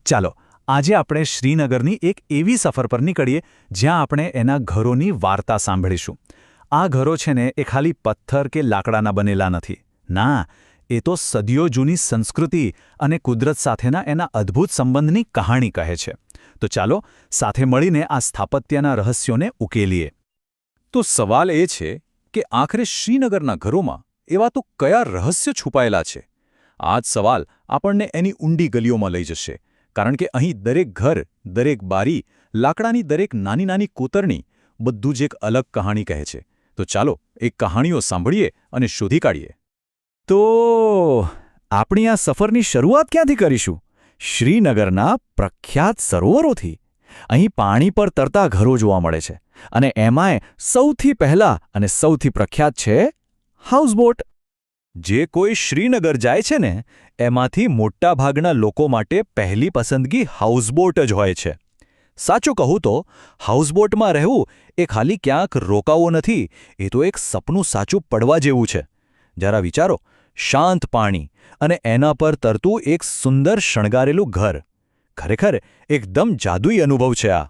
ચાલો આજે આપણે શ્રીનગરની એક એવી સફર પર નીકળીએ જ્યાં આપણે એના ઘરોની વાર્તા સાંભળીશું. આ ઘરો છે ને એ ખાલી પથ્થર કે લાકડાના બનેલા નથી. ના, એ તો સદીઓ જૂની સંસ્કૃતિ અને કુદરત સાથેના એના અદ્ભુત સંબંધની કહાણી કહે છે. તો ચાલો સાથે મળીને આ સ્થાપત્યના રહસ્યોને ઉકેલીએ. તો સવાલ એ છે કે આખરે શ્રીનગરના ઘરોમાં એવા તો કયા રહસ્ય છુપાયેલા છે? આ જ સવાલ આપણને એની ઊંડી ગલીઓમાં લઈ જશે, કારણ કે અહીં દરેક ઘર, દરેક બારી, લાકડાની દરેક નાની નાની કોતરણી બધું જ એક અલગ કહાણી કહે છે. તો ચાલો એ કહાણીઓ સાંભળીએ અને શોધી કાઢીએ. તો આપણી આ સફરની શરૂઆત ક્યાંથી કરીશું? શ્રીનગરના પ્રખ્યાત સરોવરોથી. અહીં પાણી પર તરતા ઘરો જોવા મળે છે, અને એમાંય સૌથી પહેલા અને સૌથી પ્રખ્યાત છે હાઉસબોટ. જે કોઈ શ્રીનગર જાય છે ને એમાંથી મોટાભાગના લોકો માટે પહેલી પસંદગી હાઉસબોટ જ હોય છે. સાચું કહું તો હાઉસબોટમાં રહેવું એ ખાલી ક્યાંક રોકાવો નથી, એ તો એક સપનું સાચું પડવા જેવું છે. જરા વિચારો, શાંત પાણી અને એના પર તરતું એક સુંદર શણગારેલું ઘર. ખરેખર એકદમ જાદુઈ અનુભવ છે આ.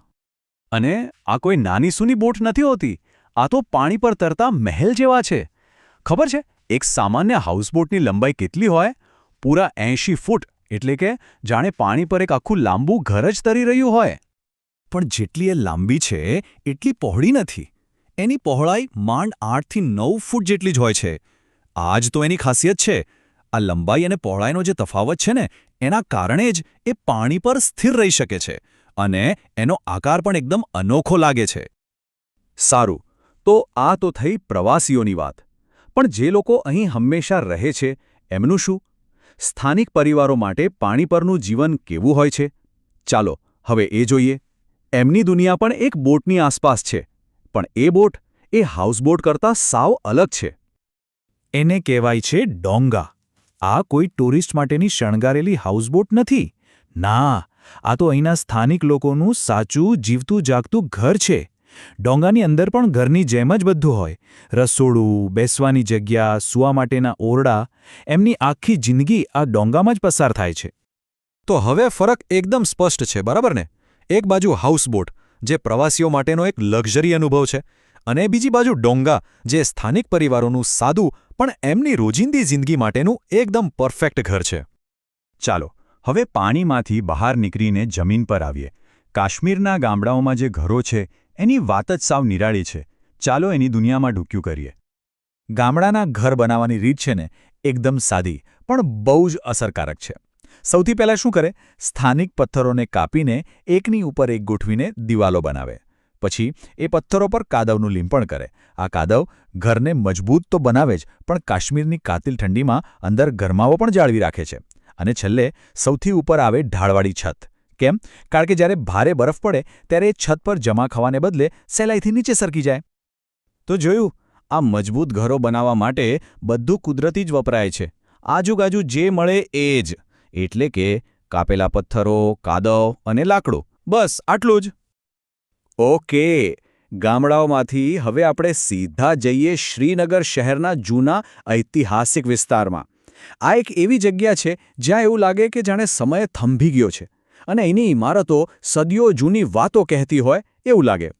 અને આ કોઈ નાની સૂની બોટ નથી હોતી, આ તો પાણી પર તરતા મહેલ જેવા છે. ખબર છે એક સામાન્ય હાઉસબોટની લંબાઈ કેટલી હોય? પૂરા 80 ફૂટ, એટલે કે જાણે પાણી પર એક આખું લાંબુ ઘર જ તરી રહ્યું હોય. પણ જેટલી એ લાંબી છે એટલી પહોળી નથી. એની પહોળાઈ માંડ 8 થી 9 ફૂટ જેટલી જ હોય છે. આ જ તો એની ખાસિયત છે. આ લંબાઈ અને પહોળાઈનો જે તફાવત છે ને એના કારણે જ એ પાણી પર સ્થિર રહી શકે છે, અને એનો આકાર પણ એકદમ અનોખો લાગે છે. સારું, તો આ તો થઈ પ્રવાસીઓની વાત. પણ જે લોકો અહીં હંમેશા રહે છે એમનું શું? સ્થાનિક પરિવારો માટે પાણી પરનું જીવન કેવું હોય છે? ચાલો હવે એ જોઈએ. એમની દુનિયા પણ એક બોટની આસપાસ છે, પણ એ બોટ એ હાઉસબોટ કરતાં સાવ અલગ છે. એને કહેવાય છે ડોંગા. આ કોઈ ટુરિસ્ટ માટેની શણગારેલી હાઉસબોટ નથી. ના, આ તો અહીંના સ્થાનિક લોકોનું સાચું જીવતું જાગતું ઘર છે. ડોંગાની અંદર પણ ઘરની જેમ જ બધું હોય. રસોડું, બેસવાની જગ્યા, સૂવા માટેના ઓરડા, એમની આખી જિંદગી આ ડોંગામાં જ પસાર થાય છે. તો હવે ફરક એકદમ સ્પષ્ટ છે, બરાબર ને? એક બાજુ હાઉસબોટ, જે પ્રવાસીઓ માટેનો એક લક્ઝરી અનુભવ છે, અને બીજી બાજુ ડોંગા, જે સ્થાનિક પરિવારોનું સાદું પણ એમની રોજિંદી જિંદગી માટેનું એકદમ પરફેક્ટ ઘર છે. ચાલો હવે પાણીમાંથી બહાર નીકળીને જમીન પર આવીએ. કાશ્મીરના ગામડાઓમાં જે ઘરો છે એની વાત જ સાવ નિરાળી છે. ચાલો એની દુનિયામાં ડૂક્યું કરીએ. ગામડાના ઘર બનાવવાની રીત છે ને એકદમ સાદી પણ બહુ જ અસરકારક છે. સૌથી પહેલાં શું કરે? સ્થાનિક પથ્થરોને કાપીને એકની ઉપર એક ગોઠવીને દિવાલો બનાવે. પછી એ પથ્થરો પર કાદવનું લીંપણ કરે. આ કાદવ ઘરને મજબૂત તો બનાવે જ, પણ કાશ્મીરની કાતિલ ઠંડીમાં અંદર ગરમાવો પણ જાળવી રાખે છે. અને છેલ્લે સૌથી ઉપર આવે ઢાળવાળી છત. કેમ? કારણ કે જ્યારે ભારે બરફ પડે ત્યારે એ છત પર જમા થવાને બદલે સહેલાઈથી નીચે સરકી જાય. તો જોયું, આ મજબૂત ઘરો બનાવવા માટે બધું કુદરતી જ વપરાય છે. આજુબાજુ જે મળે એ જ, એટલે કે કાપેલા પથ્થરો, કાદવ અને લાકડું. બસ આટલું જ. ઓકે, ગામડાઓમાંથી હવે આપણે સીધા જઈએ શ્રીનગર શહેરના જૂના ઐતિહાસિક વિસ્તારમાં. આ એક એવી જગ્યા છે જ્યાં એવું લાગે કે જાણે સમય થંભી ગયો છે, અને એની ઇમારતો સદીઓ જૂની વાતો કહેતી હોય એવું લાગે.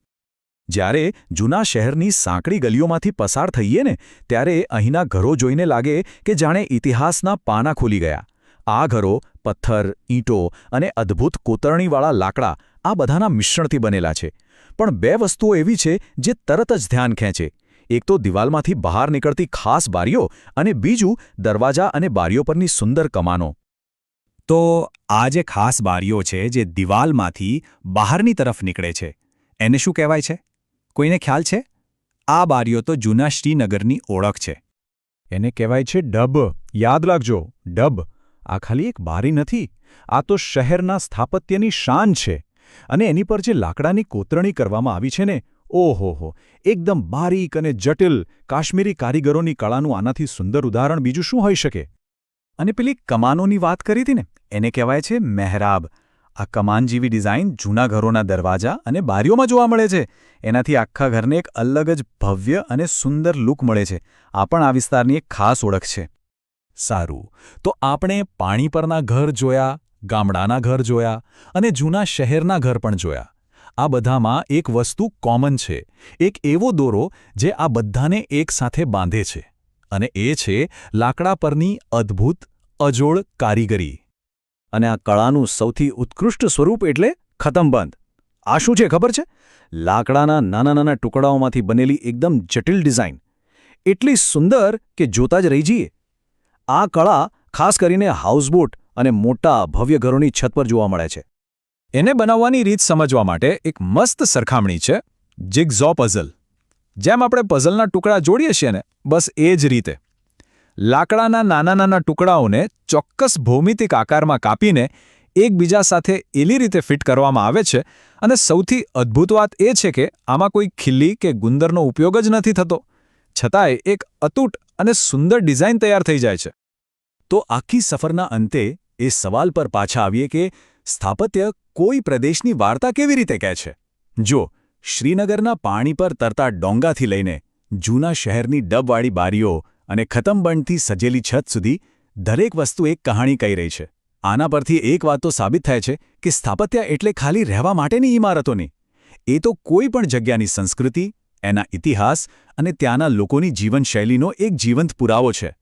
જ્યારે જૂના શહેરની સાંકડી ગલીઓમાંથી પસાર થઈએ ને ત્યારે અહીંના ઘરો જોઈને લાગે કે જાણે ઇતિહાસના પાના ખુલી ગયા. આ ઘરો પથ્થર, ઈંટો અને અદ્ભુત કોતરણીવાળા લાકડા આ બધાના મિશ્રણથી બનેલા છે. પણ બે વસ્તુઓ એવી છે જે તરત જ ધ્યાન ખેંચે. એક તો દિવાલમાંથી બહાર નીકળતી ખાસ બારીઓ, અને બીજું દરવાજા અને બારીઓ પરની સુંદર કમાનો. તો આ જે ખાસ બારીઓ છે જે દિવાલમાંથી બહારની તરફ નીકળે છે, એને શું કહેવાય છે? કોઈને ખ્યાલ છે? આ બારીઓ તો જૂના શ્રીનગરની ઓળખ છે. એને કહેવાય છે ડબ. યાદ રાખજો, ડબ. આ ખાલી એક બારી નથી, આ તો શહેરના સ્થાપત્યની શાન છે. અને એની પર જે લાકડાની કોતરણી કરવામાં આવી છે ને, ઓહોહો, એકદમ બારીક અને જટિલ. કાશ્મીરી કારીગરોની કળાનું આનાથી સુંદર ઉદાહરણ બીજું શું હોઈ શકે? અને પેલી કમાનોની વાત કરી હતી ને, એને કહેવાય છે મહેરાબ. આ કમાન જેવી ડિઝાઇન જૂના ઘરોના દરવાજા અને બારીઓમાં જોવા મળે છે. એનાથી આખા ઘરને એક અલગ જ ભવ્ય અને સુંદર લુક મળે છે. આ પણ આ વિસ્તારની એક ખાસ ઓળખ છે. સારું, તો આપણે પાણી પરના ઘર જોયા, ગામડાના ઘર જોયા અને જૂના શહેરના ઘર પણ જોયા. આ બધામાં એક વસ્તુ કોમન છે, એક એવો દોરો જે આ બધાને એકસાથે બાંધે છે, અને એ છે લાકડા પરની અદ્ભુત, અજોડ કારીગરી. અને આ કળાનું સૌથી ઉત્કૃષ્ટ સ્વરૂપ એટલે ખતમબંધ. આ શું છે ખબર છે? લાકડાના નાના નાના ટુકડાઓમાંથી બનેલી એકદમ જટિલ ડિઝાઇન. એટલી સુંદર કે જોતા જ રહી જઈએ. આ કળા ખાસ કરીને હાઉસબોટ અને મોટા ભવ્ય ઘરોની છત પર જોવા મળે છે. એને બનાવવાની રીત સમજવા માટે એક મસ્ત સરખામણી છે, જિગઝો પઝલ. જેમ આપણે પઝલના ટુકડા જોડીએ છીએ ને, બસ એ જ રીતે. લાકડાના નાના નાના ટુકડાઓને ચોક્કસ ભૌમિતિક આકારમાં કાપીને એકબીજા સાથે એલી રીતે ફિટ કરવામાં આવે છે, અને સૌથી અદ્ભુત વાત એ છે કે આમાં કોઈ ખિલ્લી કે ગુંદરનો ઉપયોગ જ નથી થતો, છતાંય એક અતૂટ અને સુંદર ડિઝાઇન તૈયાર થઈ જાય છે. તો આખી સફરના અંતે એ સવાલ પર પાછા આવીએ કે સ્થાપત્ય કોઈ પ્રદેશની વાર્તા કેવી રીતે કહે છે? જો શ્રીનગરના પાણી પર તરતા ડોંગાથી લઈને જૂના શહેરની ડબવાળી બારીઓ અને ખતમબંધથી સજેલી છત સુધી દરેક વસ્તુ એક કહાણી કહી રહી છે. આના પરથી એક વાત તો સાબિત થાય છે કે સ્થાપત્ય એટલે ખાલી રહેવા માટેની ઇમારતો નહીં. એ તો કોઈ પણ જગ્યાની સંસ્કૃતિ, એના ઇતિહાસ અને ત્યાંના લોકોની જીવનશૈલીનો એક જીવંત પુરાવો છે.